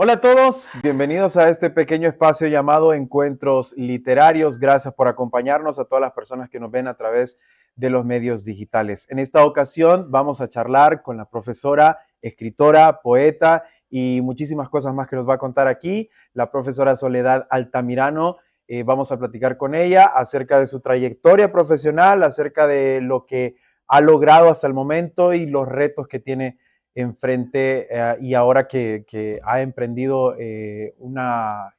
Hola a todos, bienvenidos a este pequeño espacio llamado Encuentros Literarios. Gracias por acompañarnos a todas las personas que nos ven a través de los medios digitales. En esta ocasión vamos a charlar con la profesora, escritora, poeta y muchísimas cosas más que nos va a contar aquí, la profesora Soledad Altamirano. Vamos a platicar con ella acerca de su trayectoria profesional, acerca de lo que ha logrado hasta el momento y los retos que tiene enfrente y ahora que ha emprendido una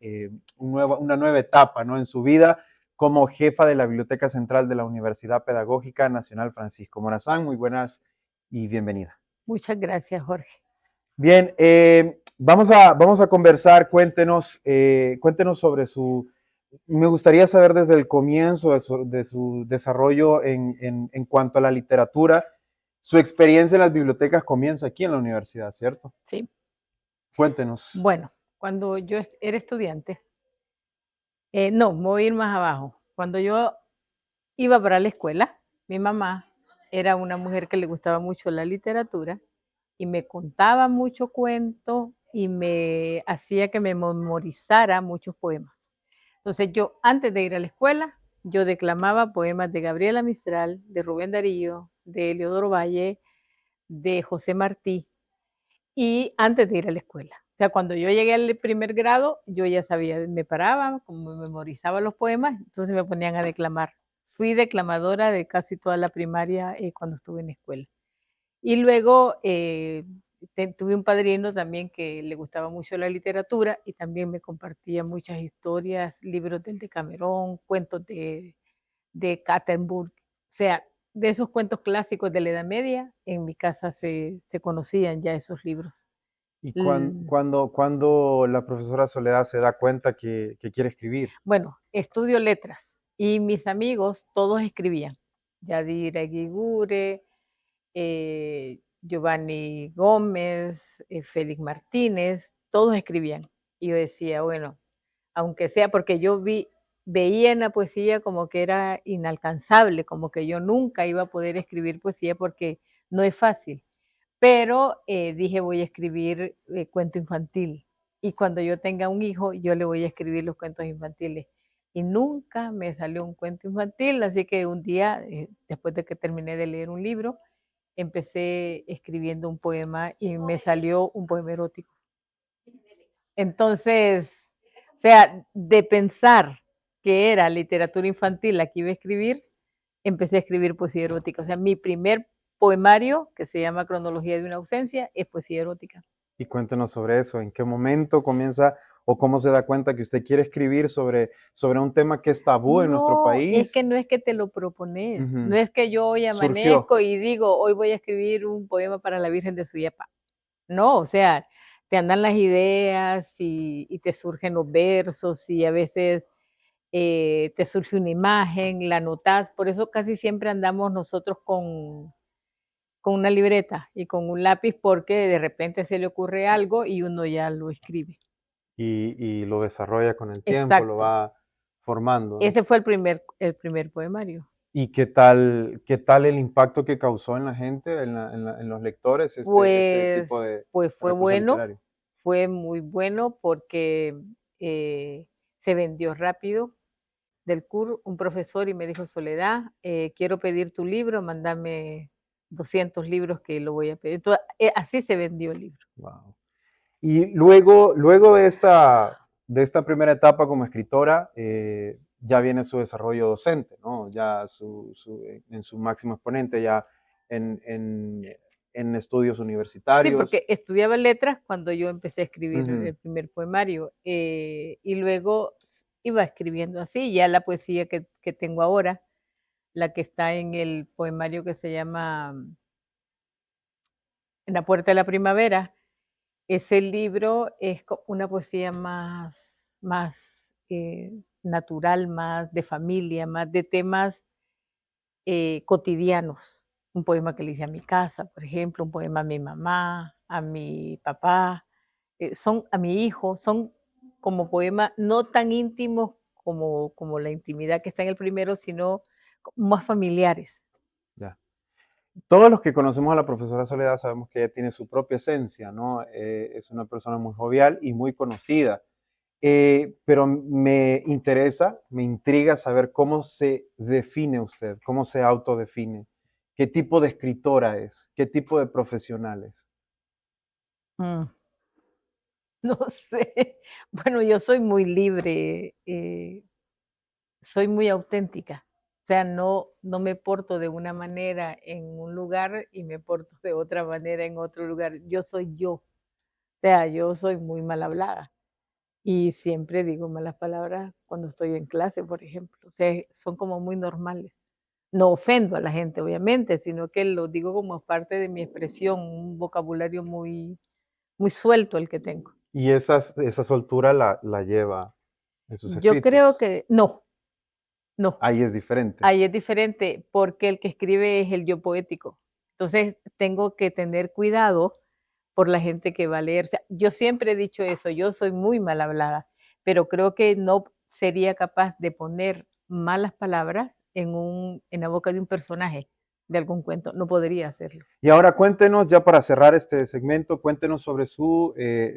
nueva etapa, ¿no?, en su vida como jefa de la Biblioteca Central de la Universidad Pedagógica Nacional Francisco Morazán. Muy buenas y bienvenida. Muchas gracias, Jorge. Bien, vamos a conversar. Cuéntenos sobre me gustaría saber desde el comienzo de su desarrollo en cuanto a la literatura. Su experiencia en las bibliotecas comienza aquí en la universidad, ¿cierto? Sí. Cuéntenos. Bueno, cuando yo era estudiante, no, me voy a ir más abajo. Cuando yo iba para la escuela, mi mamá era una mujer que le gustaba mucho la literatura y me contaba muchos cuentos y me hacía que me memorizara muchos poemas. Entonces yo, antes de ir a la escuela, yo declamaba poemas de Gabriela Mistral, de Rubén Darío, de Eleodoro Valle, de José Martí, y antes de ir a la escuela. O sea, cuando yo llegué al primer grado, yo ya sabía, me paraba, como me memorizaba los poemas, entonces me ponían a declamar. Fui declamadora de casi toda la primaria cuando estuve en la escuela. Y luego tuve un padrino también que le gustaba mucho la literatura y también me compartía muchas historias, libros del Decamerón, cuentos de Cattenburg. O sea, de esos cuentos clásicos de la Edad Media, en mi casa se conocían ya esos libros. ¿Y cuándo la profesora Soledad se da cuenta que quiere escribir? Bueno, estudio letras y mis amigos todos escribían. Yadira Eguigure, Giovanni Gómez, Félix Martínez, todos escribían. Y yo decía, bueno, aunque sea porque veía en la poesía como que era inalcanzable, como que yo nunca iba a poder escribir poesía porque no es fácil. Pero dije, voy a escribir cuento infantil. Y cuando yo tenga un hijo, yo le voy a escribir los cuentos infantiles. Y nunca me salió un cuento infantil, así que un día, después de que terminé de leer un libro, empecé escribiendo un poema y me salió un poema erótico. Entonces, o sea, de pensar que era literatura infantil la que iba a escribir, empecé a escribir poesía erótica. O sea, mi primer poemario, que se llama Cronología de una ausencia, es poesía erótica. Y cuéntenos sobre eso. ¿En qué momento comienza o cómo se da cuenta que usted quiere escribir sobre un tema que es tabú en nuestro No, es país? que no es que te lo propones, no Ujú. es que yo hoy Surgió. amanezco y digo, hoy voy a escribir un poema para la Virgen de Suyapa. No, o sea, te andan las ideas y te surgen los versos y a veces te surge una imagen, la notas, por eso casi siempre andamos nosotros con una libreta y con un lápiz porque de repente se le ocurre algo y uno ya lo escribe. Y lo desarrolla con el tiempo, lo Exacto. va formando, ¿no? Ese fue el primer poemario. ¿Y qué tal el impacto que causó en la gente, en los lectores, este tipo Pues de pues fue recurso bueno, literario? fue muy bueno porque, se vendió rápido. Del CUR, un profesor y me dijo: "Soledad, quiero pedir tu libro, mándame 200 libros que lo voy a pedir". Entonces, así se vendió el libro. Wow. Y luego de esta primera etapa como escritora, ya viene su desarrollo docente, ¿no? Ya en su máximo exponente, ya en, en- en estudios Sí, universitarios. porque estudiaba letras cuando yo empecé a escribir Ujú. el primer poemario, y luego iba escribiendo así, ya la poesía que tengo ahora, la que está en el poemario que se llama En la puerta de la primavera, ese libro es una poesía más natural, más de familia, más de temas cotidianos. Un poema que le hice a mi casa, por ejemplo, un poema a mi mamá, a mi papá, son a mi hijo, son como poemas no tan íntimos como la intimidad que está en el primero, sino más familiares. Ya. Todos los que conocemos a la profesora Soledad sabemos que ella tiene su propia esencia, ¿no? Es una persona muy jovial y muy conocida. Pero me interesa, me intriga saber cómo se define usted, cómo se autodefine, qué tipo de escritora es, qué tipo de profesional es. Mm, no sé. Bueno, yo soy muy libre, soy muy auténtica. O sea, no me porto de una manera en un lugar y me porto de otra manera en otro lugar. Yo soy yo. O sea, yo soy muy mal hablada y siempre digo malas palabras cuando estoy en clase, por ejemplo. O sea, son como muy normales. No ofendo a la gente, obviamente, sino que lo digo como parte de mi expresión, un vocabulario muy suelto el que tengo. Y esa soltura la lleva en sus Yo creo escritos. que no, no. Ahí es diferente. Ahí es diferente, porque el que escribe es el yo poético. Entonces, tengo que tener cuidado por la gente que va a leer. O sea, yo siempre he dicho eso, yo soy muy mal hablada, pero creo que no sería capaz de poner malas palabras en la boca de un personaje de algún cuento, no podría hacerlo. Y ahora cuéntenos, ya para cerrar este segmento, cuéntenos sobre sus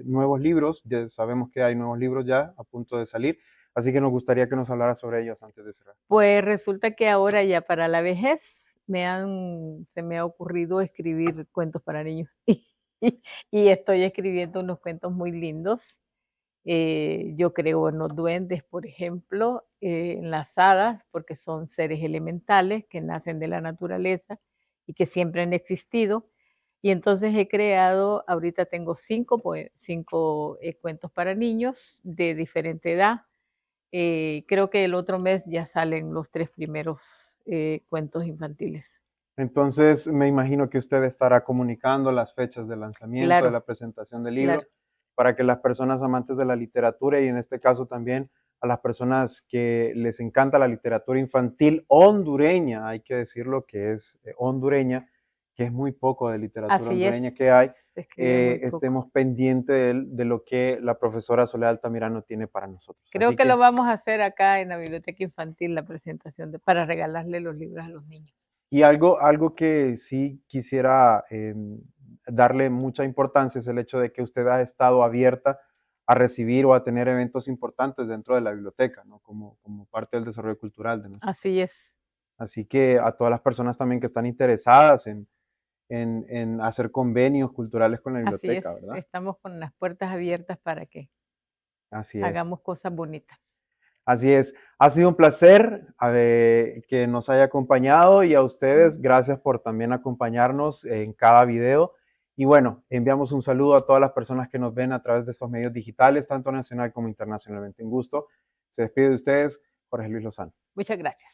nuevos libros. Ya sabemos que hay nuevos libros ya a punto de salir, así que nos gustaría que nos hablara sobre ellos antes de cerrar. Pues resulta que ahora ya para la vejez se me ha ocurrido escribir cuentos para niños y estoy escribiendo unos cuentos muy lindos. Yo creo en los duendes, por ejemplo, en las hadas, porque son seres elementales que nacen de la naturaleza y que siempre han existido. Y entonces he creado, ahorita tengo cinco cuentos para niños de diferente edad. Creo que el otro mes ya salen los 3 primeros, cuentos infantiles. Entonces, me imagino que usted estará comunicando las fechas de lanzamiento, de Claro, la presentación del claro. libro, para que las personas amantes de la literatura y en este caso también a las personas que les encanta la literatura infantil hondureña, hay que decirlo que es hondureña, que es muy poco de literatura Así es, hondureña que hay, se escribe muy poco. estemos pendientes de lo que la profesora Soledad Altamirano tiene para nosotros. Creo Así que lo que, vamos a hacer acá en la biblioteca infantil, la presentación para regalarle los libros a los niños. y algo que sí quisiera darle mucha importancia es el hecho de que usted ha estado abierta a recibir o a tener eventos importantes dentro de la biblioteca, ¿no? Como parte del desarrollo cultural de nuestro Así país. es, Así que a todas las personas también que están interesadas en hacer convenios culturales con la así es. biblioteca, ¿verdad? Estamos con las puertas abiertas para que Así es. hagamos cosas bonitas. Así es. Ha sido un placer que nos haya acompañado y a ustedes, gracias por también acompañarnos en cada video. Y bueno, enviamos un saludo a todas las personas que nos ven a través de estos medios digitales, tanto nacional como internacionalmente. Un gusto. Se despide de ustedes, Jorge Luis Lozano. Muchas gracias.